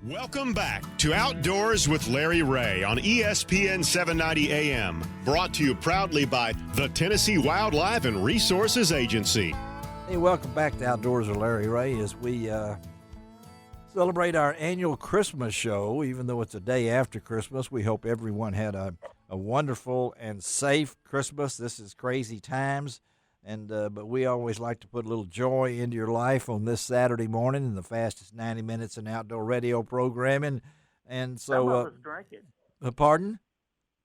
Welcome back to Outdoors with Larry Ray on ESPN 790 AM, brought to you proudly by the Tennessee Wildlife and Resources Agency. Hey, welcome back to Outdoors with Larry Ray as we celebrate our annual Christmas show. Even though it's a day after Christmas, we hope everyone had a wonderful and safe Christmas. This is crazy times, and but we always like to put a little joy into your life on this Saturday morning in the fastest 90 minutes in outdoor radio programming. And so, some of us drink it. Pardon?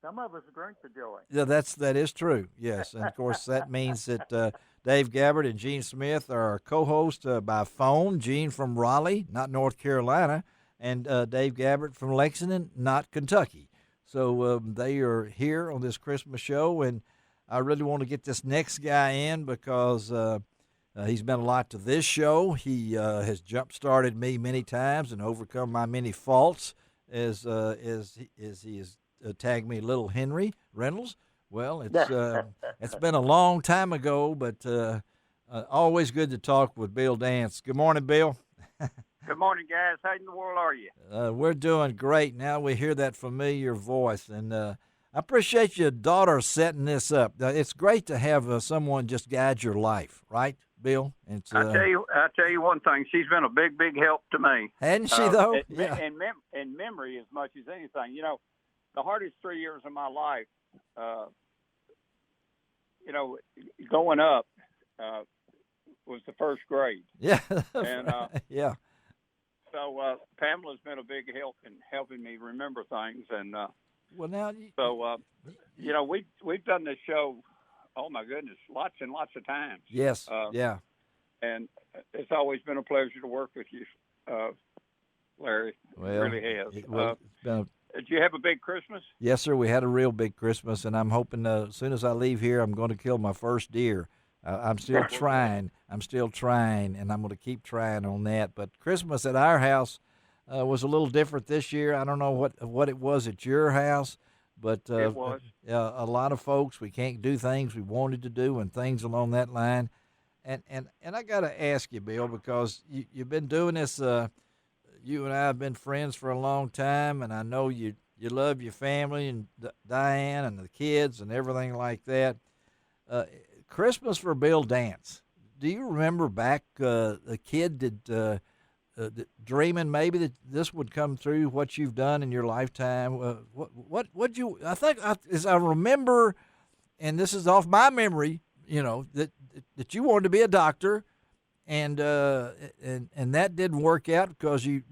Some of us drink the joy. Yeah, that is true. Yes, and of course that means that Dave Gabbard and Gene Smith are our co-hosts by phone. Gene from Raleigh, not North Carolina, and Dave Gabbard from Lexington, not Kentucky. So they are here on this Christmas show, and I really want to get this next guy in because he's been a lot to this show. He has jump-started me many times and overcome my many faults as he has tagged me Little Henry Reynolds. Well, it's been a long time ago, but always good to talk with Bill Dance. Good morning, Bill. Good morning, guys. How in the world are you? We're doing great. Now we hear that familiar voice, and I appreciate your daughter setting this up. It's great to have someone just guide your life, right, Bill? I tell you one thing. She's been a big help to me. Hadn't she, though? Yeah. And memory as much as anything. You know, the hardest 3 years of my life, going up was the first grade. Yeah. And yeah. So Pamela's been a big help in helping me remember things, and well, now we've done this show. Oh my goodness, lots and lots of times. Yes. Yeah. And it's always been a pleasure to work with you, Larry. Well, it really has. It's been did you have a big Christmas? Yes, sir. We had a real big Christmas, and I'm hoping as soon as I leave here, I'm going to kill my first deer. I'm still trying. And I'm going to keep trying on that. But Christmas at our house was a little different this year. I don't know what it was at your house, but it was. A lot of folks, we can't do things we wanted to do and things along that line. And I got to ask you, Bill, because you've been doing this. You and I have been friends for a long time, and I know you love your family and Diane and the kids and everything like that. Christmas for Bill Dance. Do you remember back a kid dreaming maybe that this would come through what you've done in your lifetime? What you? I think as I remember, and this is off my memory, that you wanted to be a doctor. And that didn't work out because you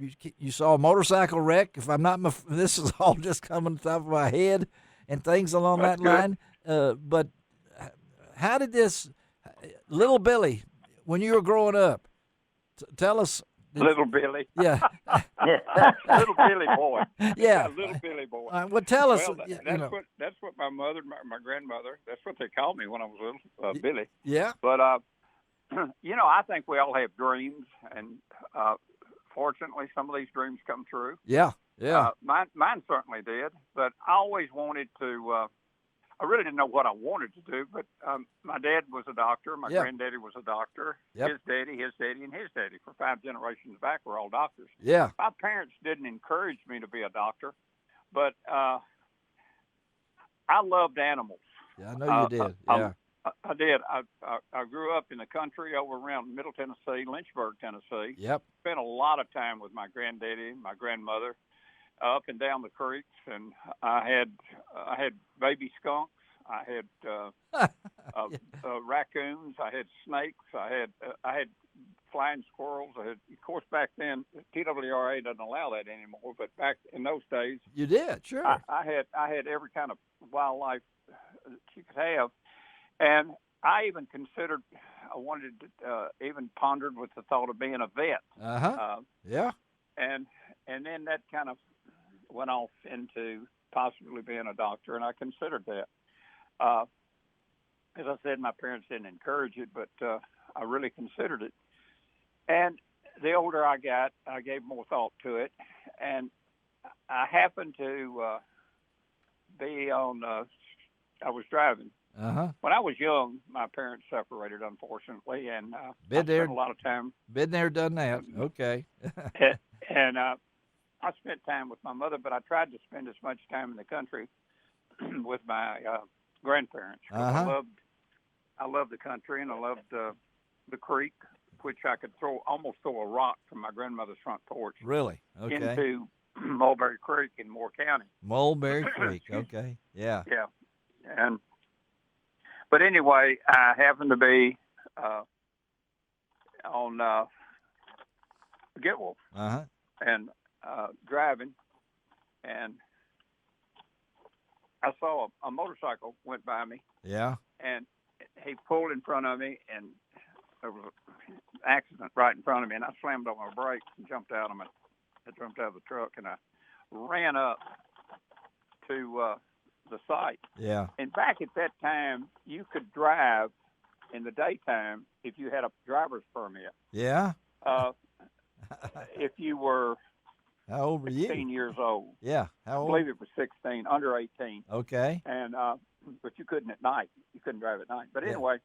saw a motorcycle wreck. If I'm not, this is all just coming to the top of my head, and things along that line. But how did this, little Billy, when you were growing up, tell us? Little Billy. Yeah. Little Billy boy. Yeah. Little Billy boy. Well, tell us. Well, that's what my mother, my grandmother, that's what they called me when I was little, Billy. Yeah. But I think we all have dreams, and fortunately, some of these dreams come true. Yeah, yeah. Mine certainly did, but I always wanted to. I really didn't know what I wanted to do, but my dad was a doctor. My granddaddy was a doctor. Yep. His daddy, and his daddy, for 5 generations back, were all doctors. Yeah. My parents didn't encourage me to be a doctor, but I loved animals. Yeah, I know you did. Yeah. I did. I grew up in the country over around Middle Tennessee, Lynchburg, Tennessee. Yep. Spent a lot of time with my granddaddy, my grandmother, up and down the creeks, and I had baby skunks. I had raccoons. I had snakes. I had flying squirrels. Of course, back then TWRA doesn't allow that anymore, but back in those days, you did. Sure. I had every kind of wildlife that you could have. And I even considered, even pondered with the thought of being a vet. Yeah. And then that kind of went off into possibly being a doctor, and I considered that. As I said, my parents didn't encourage it, but I really considered it. And the older I got, I gave more thought to it. And I happened to be on, I was driving. When I was young, my parents separated, unfortunately, and I spent a lot of time. Been there, done that. Okay. and I spent time with my mother, but I tried to spend as much time in the country with my grandparents. 'Cause I loved the country, and I loved the creek, which I could almost throw a rock from my grandmother's front porch Really? Okay. into Mulberry Creek in Moore County. Mulberry Creek. Okay. Yeah. Yeah, but anyway, I happened to be on Getwolf and driving, and I saw a motorcycle went by me. Yeah. And he pulled in front of me, and there was an accident right in front of me, and I slammed on my brakes and jumped out of it. I jumped out of the truck, and I ran up to the site. Yeah. And back at that time, you could drive in the daytime if you had a driver's permit. Yeah. If you were How old were you? 16 years old. Yeah. How I old? believe it was 16, under 18. Okay. And but you couldn't at night. You couldn't drive at night. But Yeah. anyway,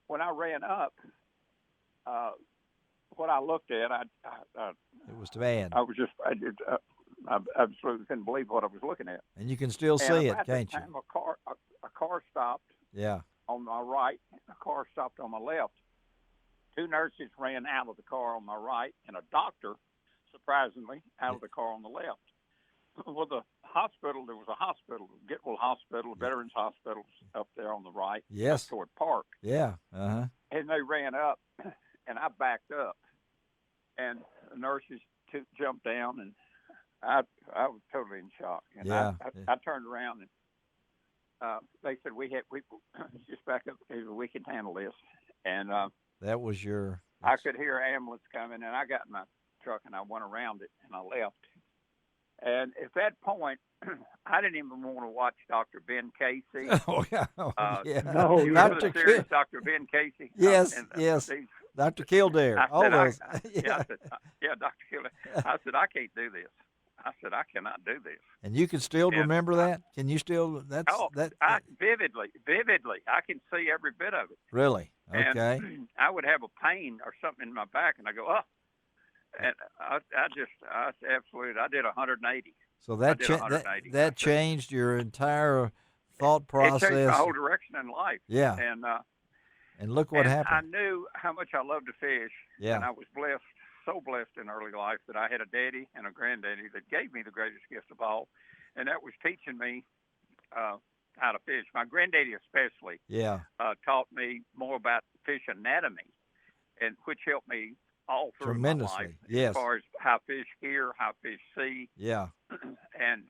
when I ran up, what I looked at, It was bad. I absolutely couldn't believe what I was looking at. And you can still And see it, about can't that you? time, a car stopped Yeah. on my right, and a car stopped on my left. Two nurses ran out of the car on my right, and a doctor, surprisingly, out of the car on the left. Well, there was a hospital, Getwell Hospital, Veterans Hospital up there on the right, Yes. up toward Park. Yeah. And they ran up, and I backed up, and the nurses jumped down, and I was totally in shock. And Yeah. I turned around, and they said, we just back up, we can handle this. And That was your. I could hear an ambulance coming, and I got in my truck, and I went around it, and I left. And at that point, I didn't even want to watch Dr. Ben Casey. Oh, yeah. Yeah. No, You yeah. remember the series, Dr. Ben Casey? Yes, And, yes. these- Dr. Kildare. I All said, those. yeah, Dr. Kildare. I said, I can't do this. I said, I cannot do this. And you can still And remember that? Can you still? That's that. Vividly. I can see every bit of it. Really? Okay. And I would have a pain or something in my back, and I go, oh. And I did 180. So that did 180. that changed your entire thought It process. changed my whole direction in life. Yeah. And look what I happened. knew how much I loved to fish. Yeah. And I was so blessed in early life that I had a daddy and a granddaddy that gave me the greatest gift of all, and that was teaching me how to fish. My granddaddy especially taught me more about fish anatomy, and which helped me all through my Tremendously. life. Yes. As far as how fish hear, how fish see. Yeah. And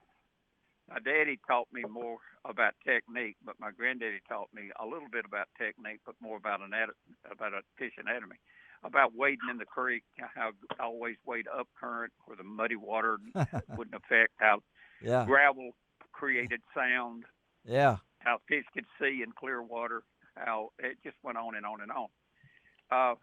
my daddy taught me more about technique, but my granddaddy taught me a little bit about technique, but more about a fish anatomy, about wading in the creek, how I always wade up current where the muddy water wouldn't affect, how gravel created sound, how fish could see in clear water, how it just went on and on and on.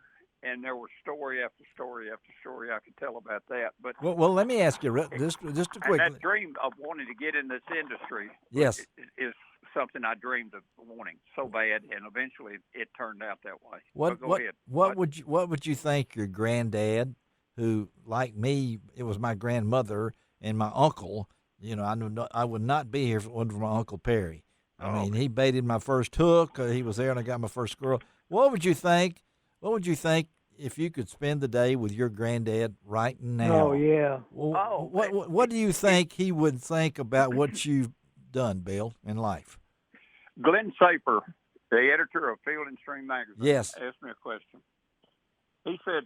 And there was story after story after story I could tell about that. But well, let me ask you just a quick. And that dream of wanting to get in this industry, yes, is something I dreamed of wanting so bad, and eventually it turned out that way. What would you think your granddad, who like me, it was my grandmother and my uncle. You know, I would not be here if it wasn't for my Uncle Perry. I mean, he baited my first hook. He was there, and I got my first squirrel. What would you think? What would you think if you could spend the day with your granddad right now? Oh, yeah. Well, what do you think he would think about what you've done, Bill, in life? Glenn Saper, the editor of Field and Stream magazine, asked me a question. He said,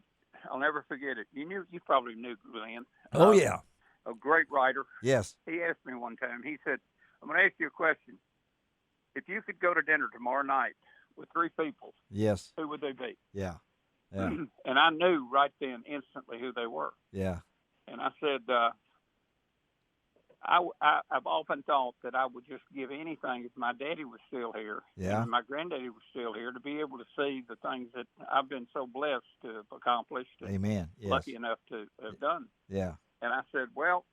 I'll never forget it. You probably knew Glenn. Oh, yeah. A great writer. Yes. He asked me one time, he said, I'm going to ask you a question. If you could go to dinner tomorrow night with three people, yes, who would they be? Yeah. And I knew right then instantly who they were. Yeah. And I said, I've often thought that I would just give anything if my daddy was still here, and my granddaddy was still here, to be able to see the things that I've been so blessed to have accomplished. Amen. Yes. Lucky enough to have done. Yeah. And I said, well,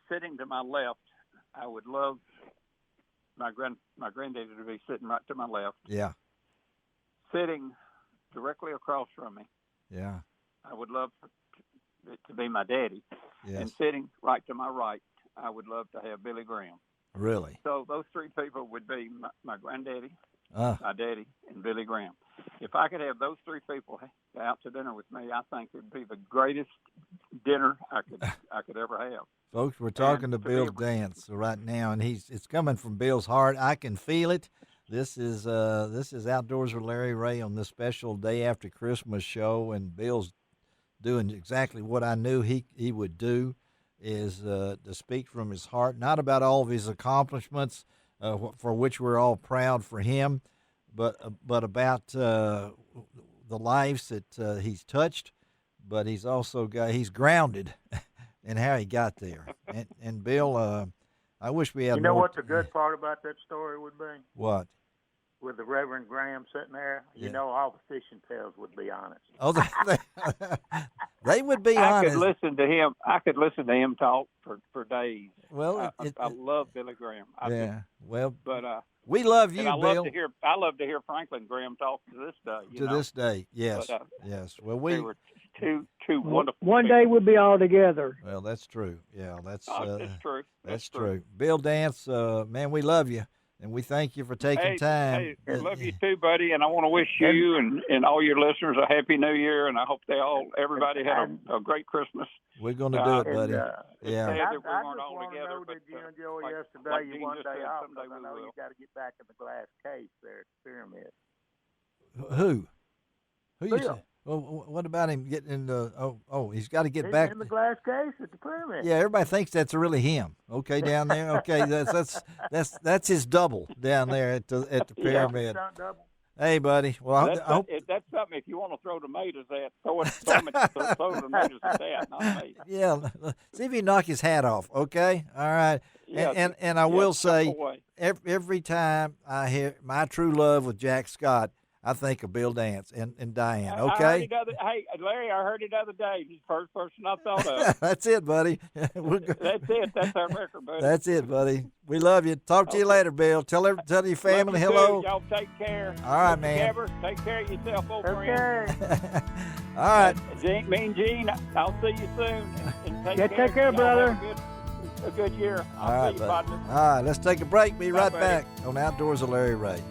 sitting to my left, I would love my granddaddy to be sitting right to my left. Yeah. Sitting directly across from me, yeah, I would love to be my daddy. Yes. And sitting right to my right, I would love to have Billy Graham. Really? So those three people would be my granddaddy, Uh, my daddy, and Billy Graham. If I could have those three people out to dinner with me, I think it would be the greatest dinner I could ever have. Folks, we're talking And to to Bill be- Dance right now, and it's coming from Bill's heart. I can feel it. This is Outdoors with Larry Ray on this special day after Christmas show, and Bill's doing exactly what I knew he would do, is to speak from his heart, not about all of his accomplishments, for which we're all proud for him, but about the lives that he's touched. But he's also he's grounded in how he got there. And Bill, I wish we had. You know more what the good part about that story would be? What? With the Reverend Graham sitting there, Yeah. you know, all the fishing tales would be honest. Oh, they would be I honest. could listen to him. I could listen to him talk for days. Well, I love Billy Graham. yeah. Well, But we love you, and I Bill. love to hear Franklin Graham talk to this day. This day, yes, But, yes. Well, they were two wonderful. One people. day we'll be all together. well, that's true. Yeah, that's That's true. that's true. Bill Dance, man, we love you, and we thank you for taking time. Hey, I love you too, buddy, and I want to wish you and all your listeners a happy New Year, and I hope everybody had a great Christmas. We're going to do it, And, buddy. It's Yeah. sad I that just we weren't all want to together, know but that you and Joey like yesterday, you Dean one just day said, off, someday 'cause I we know will. you got to get back in the glass case there at the pyramid. Who? Who you Bill. say? Well, what about him getting in the? Oh, he's got to get He's back. in the glass case at the pyramid. Yeah, everybody thinks that's really him. Okay, down there. Okay, that's his double down there at the pyramid. Stunt double. Hey, buddy. Well, I hope. That's something. If you want to throw tomatoes at, throw tomatoes at that, not me. Yeah, see if you knock his hat off. Okay, all right. Yeah, And I will say, step away. every time I hear My True Love with Jack Scott, I think of Bill Dance and Diane. I heard Okay, it hey, Larry, I heard it the other day. He's the first person I thought of. that's it, buddy. We're good. That's it. That's our record, buddy. That's it, buddy. We love you. Talk to you later, Bill. Tell your family Love you hello. too. Y'all take care. All right, Mr. man. Gabbard, take care of yourself, old friend. Okay. All right. Gene, I'll see you soon. And take Take care, Y'all brother. have a good year. All I'll right, see you, buddy. partner. All right, let's take a break. Be right buddy. back on Outdoors with Larry Ray.